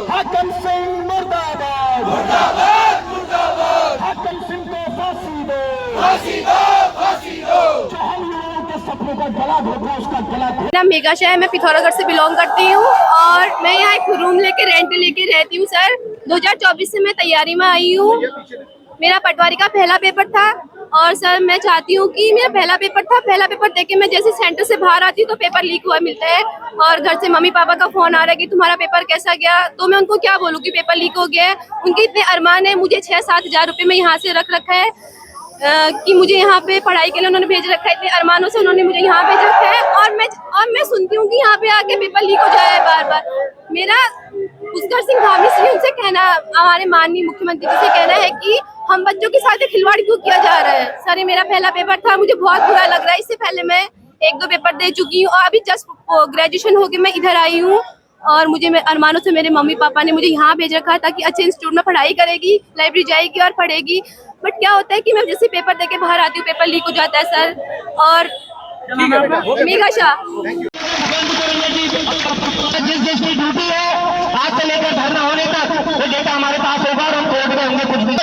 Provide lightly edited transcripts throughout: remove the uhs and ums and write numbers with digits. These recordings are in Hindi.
हाकिम सिंह मुर्दाबाद, मुर्दाबाद मुर्दाबाद। हाकिम सिंह को फांसी दो, फांसी दो, फांसी दो। जो हम लोगों के सपनों का गला घोटा, उसका गला घोटा। मेरा मेघा शाह है, मैं पिथौरागढ़ से बिलोंग करती हूँ और मैं यहाँ एक रूम लेके रेंट लेके रहती हूँ सर। 2024 से मैं तैयारी में आई हूँ। मेरा पटवारी का पहला पेपर था और सर मैं चाहती हूँ कि मेरा पहला पेपर देके मैं जैसे सेंटर से बाहर आती हूँ तो पेपर लीक हुआ मिलता है और घर से मम्मी पापा का फोन आ रहा है कि तुम्हारा पेपर कैसा गया। तो मैं उनको क्या बोलूँ कि पेपर लीक हो गया है। उनके इतने अरमान है, मुझे 6-7 हज़ार रुपये में यहाँ से रख रखा है कि मुझे यहाँ पे पढ़ाई के लिए उन्होंने भेज रखा है। इतने अरमानों से उन्होंने मुझे यहाँ भेज रखा है और मैं सुनती हूँ कि यहाँ पे आके पेपर लीक हो जाए बार बार। मेरा पुष्कर सिंह धामी से उनसे कहना, हमारे माननीय मुख्यमंत्री जी से कहना है कि हम बच्चों के साथ खिलवाड़ क्यों किया जा रहा है। सर ये मेरा पहला पेपर था, मुझे बहुत बुरा लग रहा है। इससे पहले मैं 1-2 पेपर दे चुकी हूँ और अभी जस्ट ग्रेजुएशन होके मैं इधर आई हूँ और मुझे अरमानों से मेरे मम्मी पापा ने मुझे यहाँ भेज रखा था कि अच्छे इंस्टीट्यूट में पढ़ाई करेगी, लाइब्रेरी जाएगी और पढ़ेगी। बट क्या होता है कि मैं जैसे पेपर देके बाहर आती हूँ पेपर लीक हो जाता है सर। और मेघा शाह जिस जिस की ड्यूटी है आज से लेकर धरना होने तक वो डेटा हमारे पास होगा और हम कोर्ट में होंगे। कुछ भी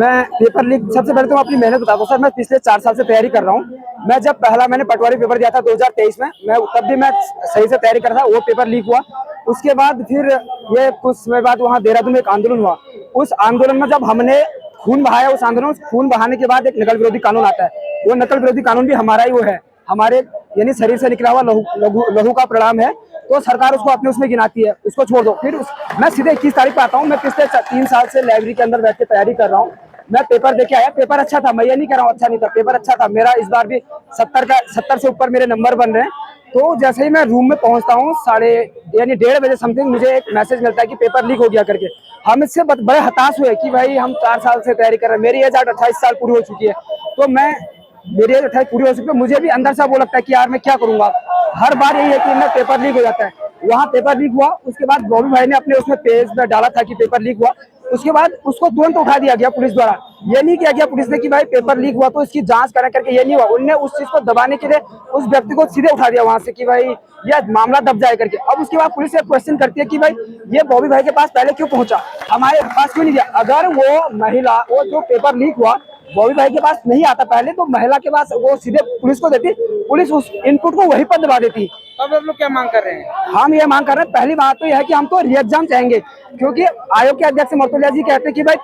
मैं पेपर लीक, सबसे पहले तो मैं अपनी मेहनत बताता हूँ सर। मैं पिछले 4 साल से तैयारी कर रहा हूँ। मैं जब पहला मैंने पटवारी पेपर दिया था 2023 में, मैं तब भी मैं सही से तैयारी कर रहा था। वो पेपर लीक हुआ। उसके बाद फिर ये कुछ समय बाद वहाँ देहरादून में एक आंदोलन हुआ। उस आंदोलन में जब हमने खून बहाया, उस आंदोलन खून बहाने के बाद एक नकल विरोधी कानून आता है। वो नकल विरोधी कानून भी हमारा ही वो है, हमारे यानी शरीर से निकला हुआ लहू का परिणाम है। तो सरकार उसको अपने उसमें गिनाती है, उसको छोड़ दो। फिर मैं सीधे 21 तारीख पर आता हूँ। मैं पिछले 3 साल से लाइब्रेरी के अंदर बैठ के तैयारी कर रहा हूँ। मैं पेपर देके आया, पेपर अच्छा था, मैं ये नहीं कह रहा हूँ अच्छा नहीं था, पेपर अच्छा था मेरा। इस बार भी 70 से ऊपर मेरे नंबर बन रहे हैं। तो जैसे ही मैं रूम में पहुंचता हूँ 1:30 बजे समथिंग, मुझे एक मैसेज मिलता है कि पेपर लीक हो गया करके। हम इससे बड़े हताश हुए कि भाई हम 4 साल से तैयारी कर रहे हैं। मेरी एज 28 साल पूरी हो चुकी है। तो मेरी एज 28 पूरी हो चुकी है, मुझे भी अंदर से वो लगता है कि यार मैं क्या करूंगा। हर बार यही है कि मेरा पेपर लीक हो जाता है। वहाँ पेपर लीक हुआ, उसके बाद बॉबी भाई ने अपने उसमें पेज में डाला था कि पेपर लीक हुआ। उसके बाद उसको तुरंत उठा दिया गया पुलिस द्वारा। ये नहीं किया गया पुलिस ने कि भाई पेपर लीक हुआ तो इसकी जांच करें करके, ये नहीं हुआ। उनने उस चीज को दबाने के लिए उस व्यक्ति को सीधे उठा दिया वहां से कि भाई यह मामला दब जाए करके। अब उसके बाद पुलिस एक क्वेश्चन करती है कि भाई ये बॉबी भाई के पास पहले क्यों पहुंचा, हमारे पास क्यों नहीं दिया। अगर वो महिला, वो जो पेपर लीक हुआ बॉबी भाई के पास नहीं आता पहले, तो महिला के पास वो सीधे पुलिस को देती, पुलिस उस इनपुट को वहीं पर दबा देती। अब आप लोग क्या मांग कर रहे हैं? हम ये मांग कर रहे हैं, पहली बात तो यह है कि हम तो री एग्जाम चाहेंगे, क्योंकि आयोग के अध्यक्ष मर्तुलिया जी कहते हैं कि भाई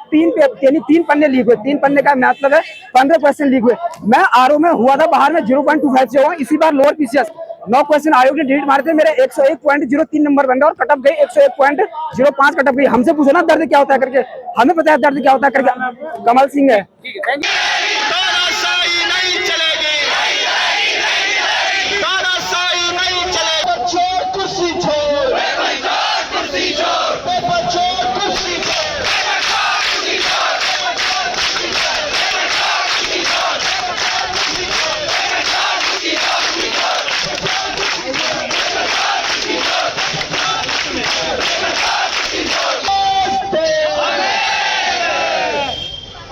3 पन्ने लीक हुए। 3 पन्ने का मतलब है 15 क्वेश्चन लीक हुए। मैं आरओ में हुआ था बाहर में 0.25 से हुआ। इसी बार लोअर पीसीएस 9 क्वेश्चन आयोग ने डिलीट मारे थे। मेरे 101.03 नंबर बन गए और कटअप गई 101.05 कटअप गई। हमसे पूछो ना दर्द क्या होता है करके, हमें पता है दर्द क्या होता है करके। कमल सिंह है।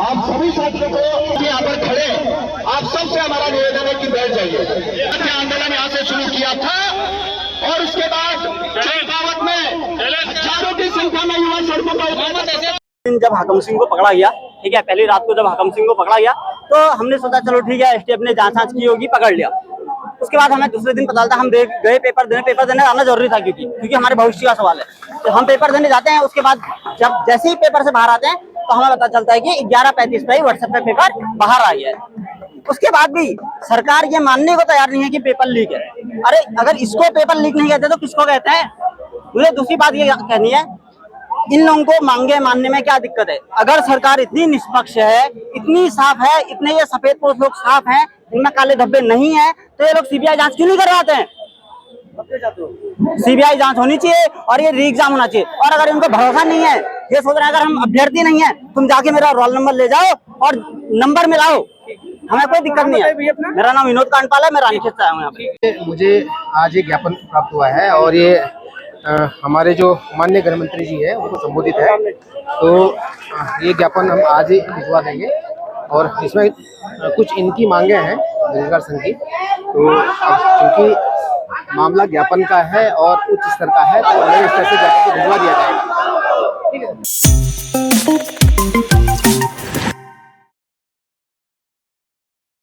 आप सभी साथियों को यहाँ पर खड़े, आप सबसे हमारा निवेदन है कि बैठ जाइए। आंदोलन यहाँ से शुरू किया था और उसके बाद चंपावत में हजारों की संख्या में युवा सड़कों पर उतरे। जब हाकिम सिंह को पकड़ा गया, ठीक है, पहली रात को जब हाकिम सिंह को पकड़ा गया तो हमने सोचा चलो ठीक है, एसटीएफ ने जांच की होगी, पकड़ लिया। उसके बाद हमें दूसरे दिन पता चलता, हम गए पेपर देने आना जरूरी था क्योंकि हमारे भविष्य का सवाल है। तो हम पेपर देने जाते हैं। उसके बाद जब जैसे ही पेपर से बाहर आते हैं तो हमें पता चलता है कि 11:35 पे ही व्हाट्सएप पे पेपर बाहर आई है। उसके बाद भी सरकार ये मानने को तैयार नहीं है कि पेपर लीक है। अरे अगर इसको पेपर लीक नहीं कहते तो किसको कहते हैं? मुझे दूसरी बात ये कहनी है, इन लोगों को मांगे मानने में क्या दिक्कत है? अगर सरकार इतनी निष्पक्ष है, इतनी साफ है, इतने ये सफेद पोस्ट लोग साफ हैं, इनमें काले धब्बे नहीं है, तो ये लोग सीबीआई जांच क्यों नहीं करवाते हैं? सीबीआई जांच होनी चाहिए और ये री एग्जाम होना चाहिए। और अगर इनको भरोसा नहीं है, ये सोच रहे हैं अगर हम अभ्यर्थी नहीं है, तुम जाके मेरा रोल नंबर ले जाओ और नंबर मिलाओ, हमें कोई दिक्कत नहीं है। मेरा नाम विनोद कांडपाल है, मैं रानीखेत से आया हूँ यहाँ पे। मुझे आज एक ज्ञापन प्राप्त हुआ है और ये हमारे जो माननीय गृह मंत्री जी है उनको संबोधित है। तो ये ज्ञापन हम आज ही भिजवा देंगे। और इसमें कुछ इनकी मांगे हैं बेरोजगार संघ की। तो अब चूंकि मामला ज्ञापन का है और उच्च स्तर का है तो नए स्तर से जाकर के भिजवा दिया जाएगा। ठीक है।